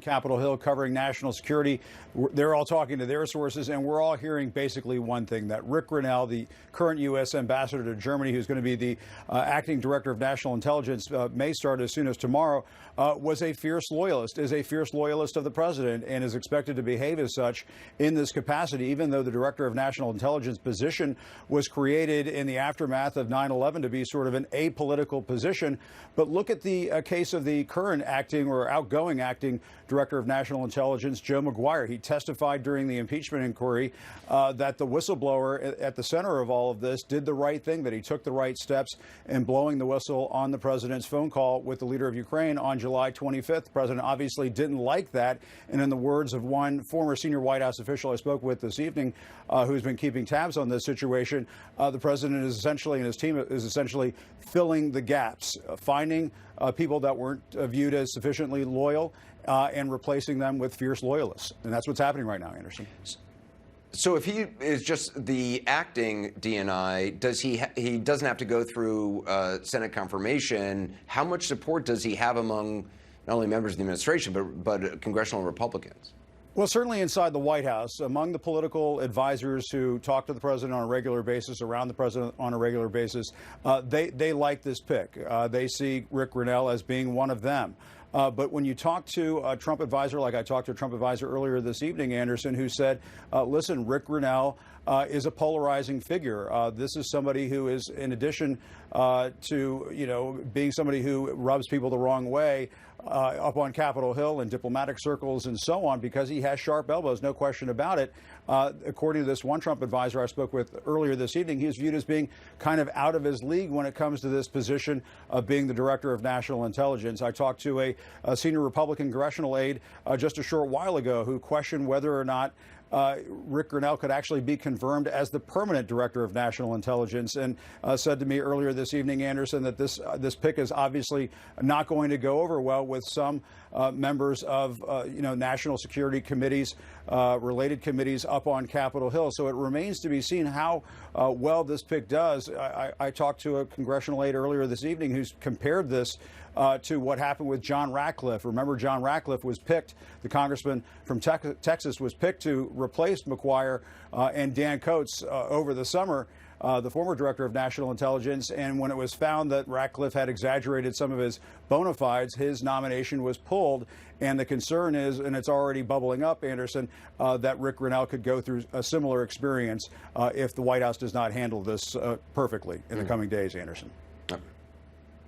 Capitol Hill covering national security. They're all talking to their sources, and we're all hearing basically one thing, that Rick Grinnell, the current U.S. ambassador to Germany, who's going to be the acting director of national intelligence, may start as soon as tomorrow, was a fierce loyalist, is a fierce loyalist of the president, and is expected to behave as such in this capacity, even though the director of national intelligence position was created in the aftermath of 9/11 to be sort of an apolitical position. But look at the case of the current acting or outgoing acting director of national intelligence, Joe Maguire. He testified during the impeachment inquiry that the whistleblower at the center of all of this did the right thing, that he took the right steps in blowing the whistle on the president's phone call with the leader of Ukraine on July 25th. The president obviously didn't like that. And in the words of one former senior White House official I spoke with this evening, who's been keeping tabs on this situation, the president is essentially, and his team is essentially filling the gaps, finding people that weren't viewed as sufficiently loyal and replacing them with fierce loyalists. And that's what's happening right now, Anderson. So if he is just the acting DNI, he doesn't have to go through Senate confirmation. How much support does he have among not only members of the administration, but congressional Republicans? Well, certainly inside the White House, among the political advisors who talk to the president on a regular basis, around the president on a regular basis, they like this pick. They see Rick Grinnell as being one of them. But when you talk to a Trump advisor, like I talked to a Trump advisor earlier this evening, Anderson, who said, listen, Rick Grinnell is a polarizing figure. This is somebody who is, in addition to, being somebody who rubs people the wrong way, up on Capitol Hill in diplomatic circles and so on, because he has sharp elbows, no question about it. According to this one Trump advisor I spoke with earlier this evening, he is viewed as being kind of out of his league when it comes to this position of being the director of national intelligence. I talked to a senior Republican congressional aide just a short while ago who questioned whether or not Rick Grinnell could actually be confirmed as the permanent director of national intelligence, and said to me earlier this evening, Anderson, that this pick is obviously not going to go over well with some members of national security committees, related committees up on Capitol Hill. So it remains to be seen how well this pick does. I talked to a congressional aide earlier this evening who's compared this to what happened with John Ratcliffe. Remember, John Ratcliffe was picked, the congressman from Texas was picked to replace McGuire and Dan Coats over the summer, the former director of national intelligence. And when it was found that Ratcliffe had exaggerated some of his bona fides, his nomination was pulled. And the concern is, and it's already bubbling up, Anderson, that Rick Grinnell could go through a similar experience if the White House does not handle this perfectly in the coming days, Anderson.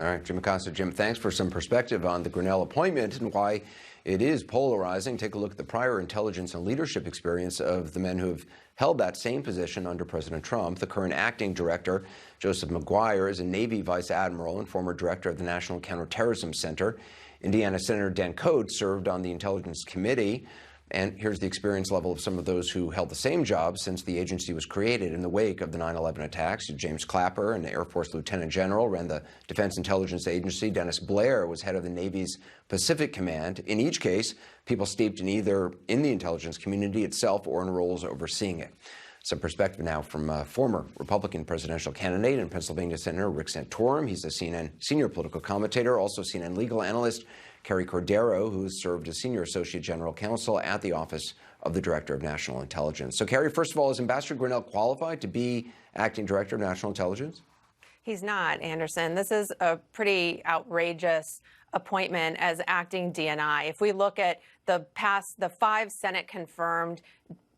All right, Jim Acosta. Jim, thanks for some perspective on the Grinnell appointment and why it is polarizing. Take a look at the prior intelligence and leadership experience of the men who have held that same position under President Trump. The current acting director, Joseph Maguire, is a Navy vice admiral and former director of the National Counterterrorism Center. Indiana Senator Dan Coats served on the Intelligence Committee. And here's the experience level of some of those who held the same job since the agency was created in the wake of the 9/11 attacks. James Clapper, an Air Force Lieutenant General, ran the Defense Intelligence Agency. Dennis Blair was head of the Navy's Pacific Command. In each case, people steeped in either in the intelligence community itself or in roles overseeing it. Some perspective now from former Republican presidential candidate and Pennsylvania Senator Rick Santorum. He's a CNN senior political commentator, also CNN legal analyst Carrie Cordero, who served as Senior Associate General Counsel at the Office of the Director of National Intelligence. So, Carrie, first of all, is Ambassador Grinnell qualified to be Acting Director of National Intelligence? He's not, Anderson. This is a pretty outrageous appointment as acting DNI. If we look at the 5 Senate-confirmed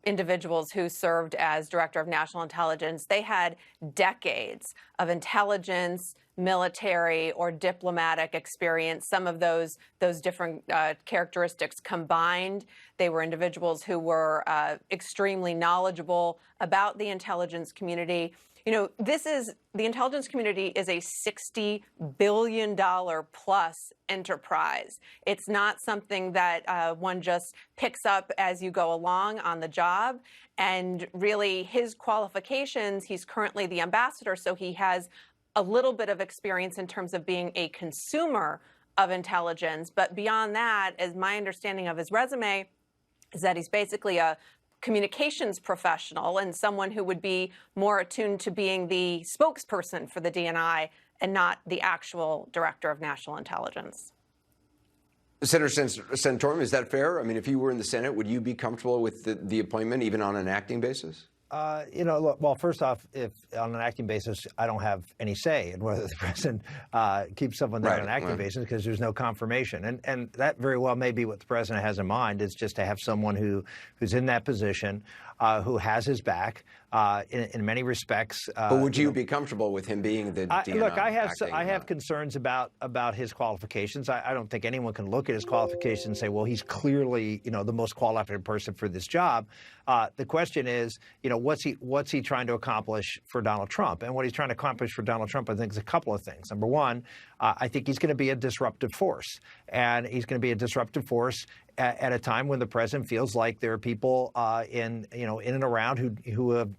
individuals who served as Director of National Intelligence, they had decades of intelligence, military, or diplomatic experience, some of those different characteristics combined. They were individuals who were extremely knowledgeable about the intelligence community. You know, the intelligence community is a $60 billion plus enterprise. It's not something that one just picks up as you go along on the job. And really, his qualifications, he's currently the ambassador, so he has a little bit of experience in terms of being a consumer of intelligence. But beyond that, as my understanding of his resume, is that he's basically a communications professional and someone who would be more attuned to being the spokesperson for the DNI and not the actual director of national intelligence. Senator Santorum, is that fair? I mean, if you were in the Senate, would you be comfortable with the appointment, even on an acting basis? Look, well, first off, if on an acting basis, I don't have any say in whether the president keeps someone there on an acting basis, because there's no confirmation. And that very well may be what the president has in mind, is just to have someone who's in that position, who has his back in many respects. But would you be comfortable with him being the DNI? Look, I have concerns about his qualifications. I don't think anyone can look at his qualifications and say, well, he's clearly, the most qualified person for this job. The question is, what's he trying to accomplish for Donald Trump? And what he's trying to accomplish for Donald Trump, I think, is a couple of things. Number one, I think he's going to be a disruptive force, and he's going to be a disruptive force at a time when the president feels like there are people in and around who have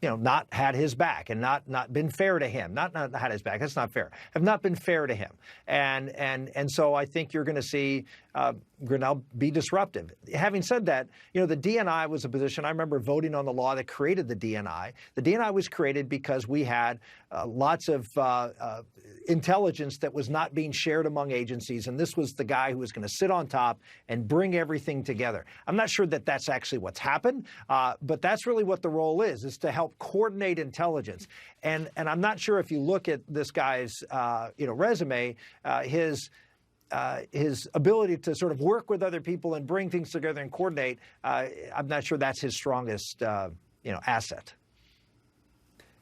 not had his back and not been fair to him. Not had his back. That's not fair. Have not been fair to him. And so I think you're going to see Grinnell be disruptive. Having said that, the DNI was a position. I remember voting on the law that created the DNI. The DNI was created because we had lots of intelligence that was not being shared among agencies, and this was the guy who was going to sit on top and bring everything together. I'm not sure that that's actually what's happened, but that's really what the role is to help coordinate intelligence. And I'm not sure, if you look at this guy's resume, his ability to sort of work with other people and bring things together and coordinate, I'm not sure that's his strongest asset.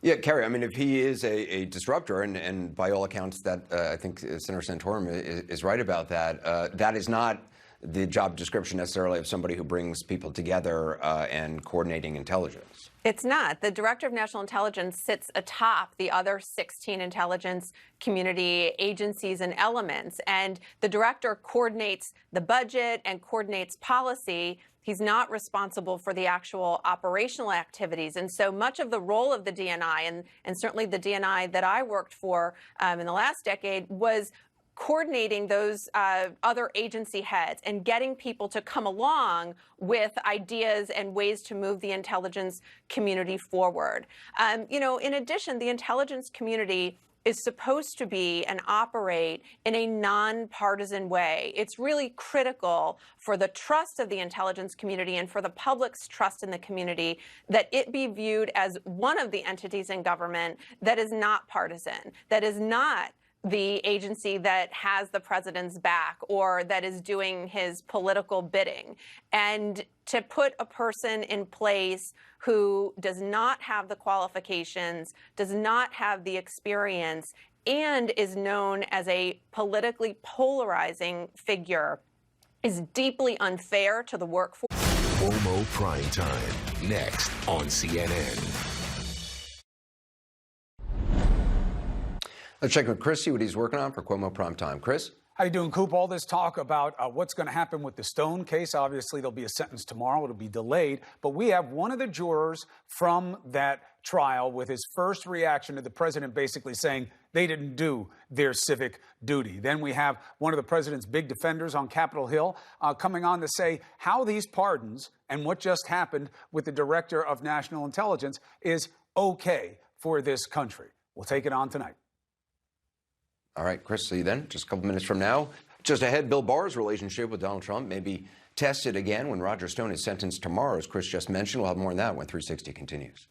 Yeah, Kerry, I mean, if he is a disruptor, and by all accounts that I think Senator Santorum is right about that, that is not the job description necessarily of somebody who brings people together and coordinating intelligence. It's not. The Director of National Intelligence sits atop the other 16 intelligence community agencies and elements, and the director coordinates the budget and coordinates policy. He's not responsible for the actual operational activities. And so much of the role of the DNI, and certainly the DNI that I worked for in the last decade, was coordinating those other agency heads and getting people to come along with ideas and ways to move the intelligence community forward. In addition, the intelligence community is supposed to be and operate in a nonpartisan way. It's really critical for the trust of the intelligence community and for the public's trust in the community that it be viewed as one of the entities in government that is not partisan, that is not the agency that has the president's back or that is doing his political bidding. And to put a person in place who does not have the qualifications, does not have the experience, and is known as a politically polarizing figure is deeply unfair to the workforce. Cuomo Primetime, next on CNN. Let's check with Chris, see what he's working on for Cuomo Primetime. Chris? How you doing, Coop? All this talk about what's going to happen with the Stone case. Obviously, there'll be a sentence tomorrow. It'll be delayed. But we have one of the jurors from that trial with his first reaction to the president basically saying they didn't do their civic duty. Then we have one of the president's big defenders on Capitol Hill coming on to say how these pardons and what just happened with the director of national intelligence is okay for this country. We'll take it on tonight. All right, Chris, see you then. Just a couple minutes from now. Just ahead, Bill Barr's relationship with Donald Trump may be tested again when Roger Stone is sentenced tomorrow, as Chris just mentioned. We'll have more on that when 360 continues.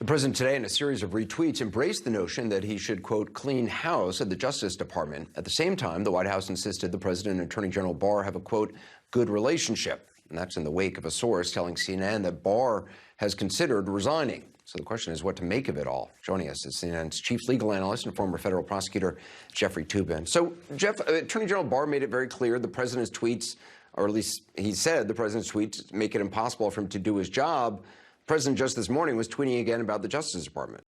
The president today, in a series of retweets, embraced the notion that he should, quote, clean house at the Justice Department. At the same time, the White House insisted the president and Attorney General Barr have a, quote, good relationship. And that's in the wake of a source telling CNN that Barr has considered resigning. So the question is what to make of it all. Joining us is CNN's chief legal analyst and former federal prosecutor, Jeffrey Toobin. So, Jeff, Attorney General Barr made it very clear the president's tweets, or at least he said the president's tweets make it impossible for him to do his job. The president just this morning was tweeting again about the Justice Department.